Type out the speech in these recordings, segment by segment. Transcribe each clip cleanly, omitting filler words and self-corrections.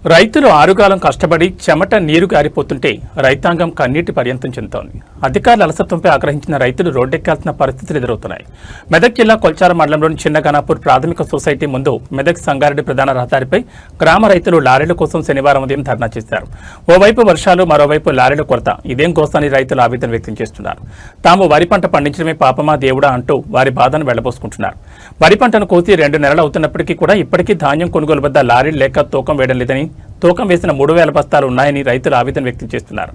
రైతులు ఆరుగాలం కష్టపడి చెమట నీరు గారిపోతుంటే రైతాంగం కన్నీటి పర్యంతం చెందుతోంది. అధికారుల అలసత్వంపై ఆగ్రహించిన రైతులు రోడ్డెక్కాల్సిన పరిస్థితులు ఎదురవుతున్నాయి. మెదక్ జిల్లా కొల్చార మండలంలోని చిన్నగనాపూర్ ప్రాథమిక సొసైటీ ముందు మెదక్ సంగారెడ్డి ప్రధాన రహదారిపై గ్రామ రైతులు లారీల కోసం శనివారం ఉదయం ధర్నా చేశారు. ఓవైపు వర్షాలు, మరోవైపు లారీల కొరత. ఇదేం కోసని రైతులు ఆవేదన వ్యక్తం చేస్తున్నారు. తాము వరి పంట పండించడమే పాపమా దేవుడా అంటూ వారి బాధను వెళ్లబోసుకుంటున్నారు. వరి పంటను కోసి 2 నెలలు అవుతున్నప్పటికీ కూడా ఇప్పటికీ ధాన్యం కొనుగోలు వద్ద లారీలు లేక తూకం వేయడం లేదని, తూకం వేసిన 3000 బస్తాలు ఉన్నాయని రైతులు ఆవేదన వ్యక్తం చేస్తున్నారు.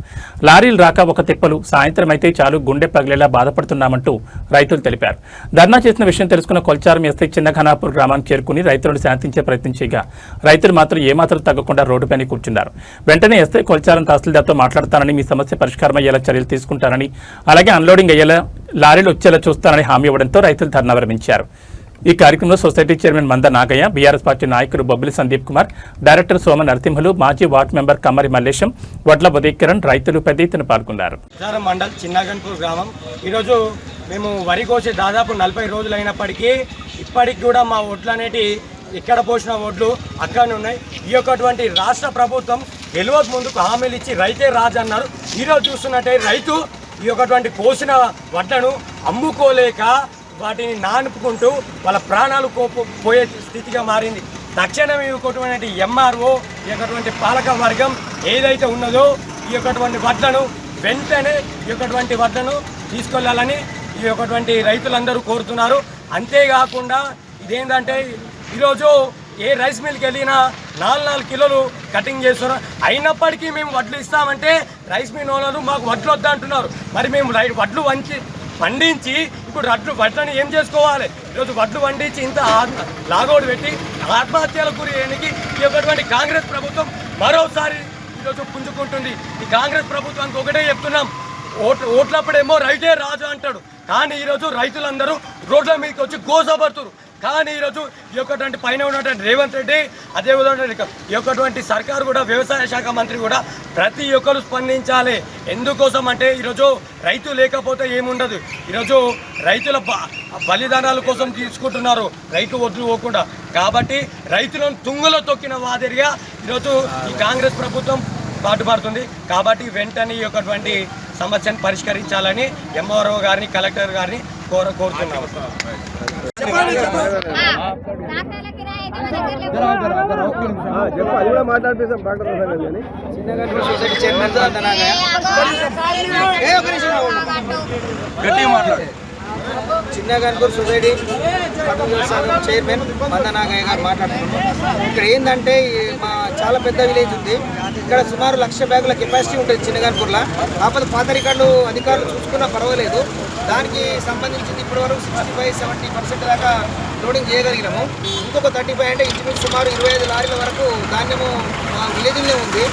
లారీలు రాక ఒక తిప్పలు, సాయంత్రం అయితే చాలు గుండె పగిలేలా బాధపడుతున్నామంటూ రైతులు తెలిపారు. ధర్నా చేసిన విషయం తెలుసుకున్న కొల్చారం ఎస్ఐ చిన్నఘనాపూర్ గ్రామానికి చేరుకుని రైతులను శాంతించే ప్రయత్నం చేయగా రైతులు మాత్రం ఏమాత్రం తగ్గకుండా రోడ్డుపైన కూర్చున్నారు. వెంటనే ఎస్ఐ కొల్చారం తహసీల్దార్తో మాట్లాడతానని, మీ సమస్య పరిష్కారం అయ్యేలా చర్యలు తీసుకుంటారని, అలాగే అన్లోడింగ్ అయ్యేలా లారీలు వచ్చేలా చూస్తానని హామీ ఇవ్వడంతో రైతులు ధర్నా విరమించారు. ఈ కార్యక్రమంలో సొసైటీ చైర్మన్ మంద నాగయ్య, బీఆర్ఎస్ పార్టీ నాయకులు బొబ్బిలి సందీప్ కుమార్, డైరెక్టర్ సోమ నరసింహులు, మాజీ వార్డు మెంబర్ కమ్మరి మల్లేశం, వడ్ల ఉదయకిరణ్ రైతులు పెద్ద ఎత్తున పాల్గొన్నారు. మండల్ చిన్నగన్పూర్ గ్రామం. ఈరోజు మేము వరి కోసి దాదాపు 40 రోజులు అయినప్పటికీ ఇప్పటికి కూడా మా ఒడ్లు అనేటి ఇక్కడ పోసిన ఒడ్లు అక్కడనే ఉన్నాయి. ఈ యొక్కటువంటి రాష్ట్ర ప్రభుత్వం గెలవక ముందుకు హామీలు ఇచ్చి రైతే రాజు అన్నారు. ఈరోజు చూస్తున్నట్టే రైతు ఈ యొక్కటువంటి కోసిన వడ్లను అమ్ముకోలేక వాటిని నానుపుకుంటూ వాళ్ళ ప్రాణాలు పోయే స్థితిగా మారింది. తక్షణం ఇవ్వటువంటి ఎంఆర్ఓ ఈ యొక్కటువంటి పాలక వర్గం ఏదైతే ఉన్నదో ఈ యొక్కటువంటి వడ్లను వెంటనే ఈ యొక్కటువంటి వడ్లను తీసుకెళ్లాలని ఈ యొక్కటువంటి రైతులందరూ కోరుతున్నారు. అంతేకాకుండా ఇదేంటంటే ఈరోజు ఏ రైస్ మిల్కి వెళ్ళినా 4 కిలోలు కటింగ్ చేస్తున్నారు. అయినప్పటికీ మేము వడ్లు ఇస్తామంటే రైస్ మిల్ ఓనర్లు మాకు వడ్లు వద్దంటున్నారు. మరి మేము వడ్లు పండించి ఇప్పుడు వడ్లను ఏం చేసుకోవాలి? ఈరోజు వడ్లు పండించి ఇంత లాగౌట్ పెట్టి ఆత్మహత్యలకు గురి చేయడానికి ఈ యొక్కటువంటి కాంగ్రెస్ ప్రభుత్వం మరోసారి ఈరోజు పుంజుకుంటుంది. ఈ కాంగ్రెస్ ప్రభుత్వానికి ఒకటే చెప్తున్నాం, ఓట్లప్పుడేమో రైతే రాజు అంటాడు, కానీ ఈరోజు రైతులందరూ రోడ్ల మీదకి వచ్చి గోసపడుతున్నారు. కానీ ఈరోజు ఈ యొక్కటువంటి పైన ఉన్నటువంటి రేవంత్ రెడ్డి, అదేవిధంగా ఈ యొక్కటువంటి సర్కారు కూడా, వ్యవసాయ శాఖ మంత్రి కూడా ప్రతి ఒక్కరు స్పందించాలి. ఎందుకోసం అంటే ఈరోజు రైతు లేకపోతే ఏముండదు. ఈరోజు రైతుల బలిదానాల కోసం తీసుకుంటున్నారు రైతు వడ్లు పోకుండా. కాబట్టి రైతులను తుంగలో తొక్కిన మాదిరిగా ఈరోజు ఈ కాంగ్రెస్ ప్రభుత్వం పాటుపడుతుంది. కాబట్టి వెంటనే ఈ యొక్కటువంటి సమస్యను పరిష్కరించాలని ఎంఆర్ఓ గారిని, కలెక్టర్ గారిని కోరుతున్నాము. చిన్నగన్పూర్ సొసైటీ చైర్మన్ మంద నాగయ్య గారు మాట్లాడుతున్నాం. ఇక్కడ ఏంటంటే మా చాలా పెద్ద విలేజ్ ఉంది. ఇక్కడ సుమారు 1,00,000 బ్యాగుల కెపాసిటీ ఉంటుంది చిన్నగన్పూర్లో. కాకపోతే పాత రికార్డులు అధికారులు చూసుకున్నా పర్వాలేదు. దానికి సంబంధించింది ఇప్పటివరకు 65-70% దాకా లోడింగ్ చేయగలిగినాము. ఇంకొక 35 అంటే ఇంచుమించు సుమారు 25 లారీల వరకు ధాన్యము మా విలేజ్లోనే ఉంది.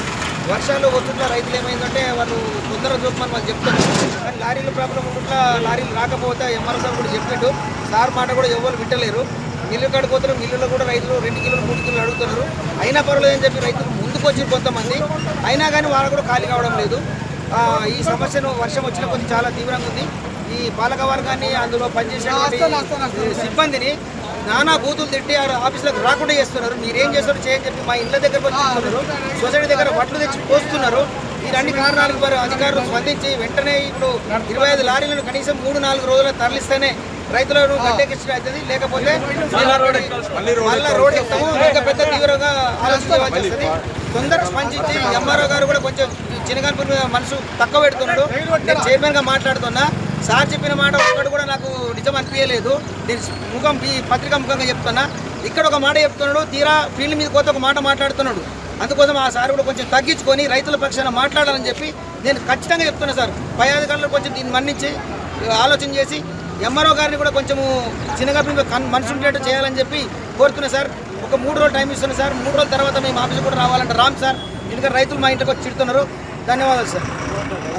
వర్షాలు వస్తున్న రైతులు ఏమైందంటే వాళ్ళు తొందర చూపమని వాళ్ళు చెప్తున్నారు. కానీ లారీల ప్రాబ్లం ఉంటున్నా లారీలు రాకపోతే ఎంఆర్ఓ సార్ కూడా చెప్పినట్టు సార్ మాట కూడా ఎవరు వింటలేరు. మిల్లు కడుకోతారు, మిల్లులో కూడా రైతులు 2 కిలోలు 3 కిలోలు అడుగుతున్నారు. అయినా పర్వాలేదు అని చెప్పి రైతులు ముందుకు వచ్చి కొంతమంది, అయినా కానీ వాళ్ళు కూడా ఖాళీ కావడం లేదు. ఈ సమస్యను వర్షం వచ్చిన కొద్ది చాలా తీవ్రంగా ఉంది. ఈ పాలక వర్గాన్ని, అందులో పనిచేసే సిబ్బందిని నానా బూతులు తిట్టి ఆఫీసులకు రాకుండా చేస్తున్నారు. మీరేం చేస్తారు చేయని చెప్పి మా ఇళ్ళ దగ్గర వచ్చి సొసైటీ దగ్గర వడ్లు తెచ్చి పోస్తున్నారు. ఈ 2 కారణాలకు అధికారులు స్పందించి వెంటనే ఇప్పుడు 25 లారీలను కనీసం 3-4 రోజులు తరలిస్తేనే రైతులను గట్టెక్కించడం అవుతుంది. లేకపోతే మళ్ళీ రోడ్ ఎక్కుతాము, ఇంకా పెద్ద తీవ్రంగా ఆలోచించవలసి వస్తుంది. తొందరగా స్పందించి ఎంఆర్ఓ గారు కూడా కొంచెం చిన్నగన్పూర్ మనసు తక్కువ పెడుతున్నాడు. నేను చైర్మన్గా మాట్లాడుతున్నా. సార్ చెప్పిన మాట ఒక్కటి కూడా నాకు నిజం అనిపించలేదు. ఈ పత్రికా ముఖంగా చెప్తున్నా. ఇక్కడ ఒక మాట చెప్తున్నాడు, తీరా ఫీల్డ్ మీద పోతే ఒక మాట మాట్లాడుతున్నాడు. అందుకోసం ఆ సార్ కూడా కొంచెం తగ్గించుకొని రైతుల పక్షాన మాట్లాడాలని చెప్పి నేను ఖచ్చితంగా చెప్తున్నా సార్. పై అధికారులు కొంచెం దీన్ని మన్నించి ఆలోచన చేసి ఎంఆర్ఓ గారిని కూడా కొంచెము చిన్నగా మనసు ఉండేట్టు చేయాలని చెప్పి కోరుతున్నా సార్. ఒక 3 రోజులు టైం ఇస్తున్నా సార్. 3 రోజుల తర్వాత మేము ఆఫీసు కూడా రావాలంటే రామ్ సార్. ఎందుకంటే రైతులు మా ఇంటికి వచ్చి చిడుతున్నారు. ధన్యవాదాలు సార్.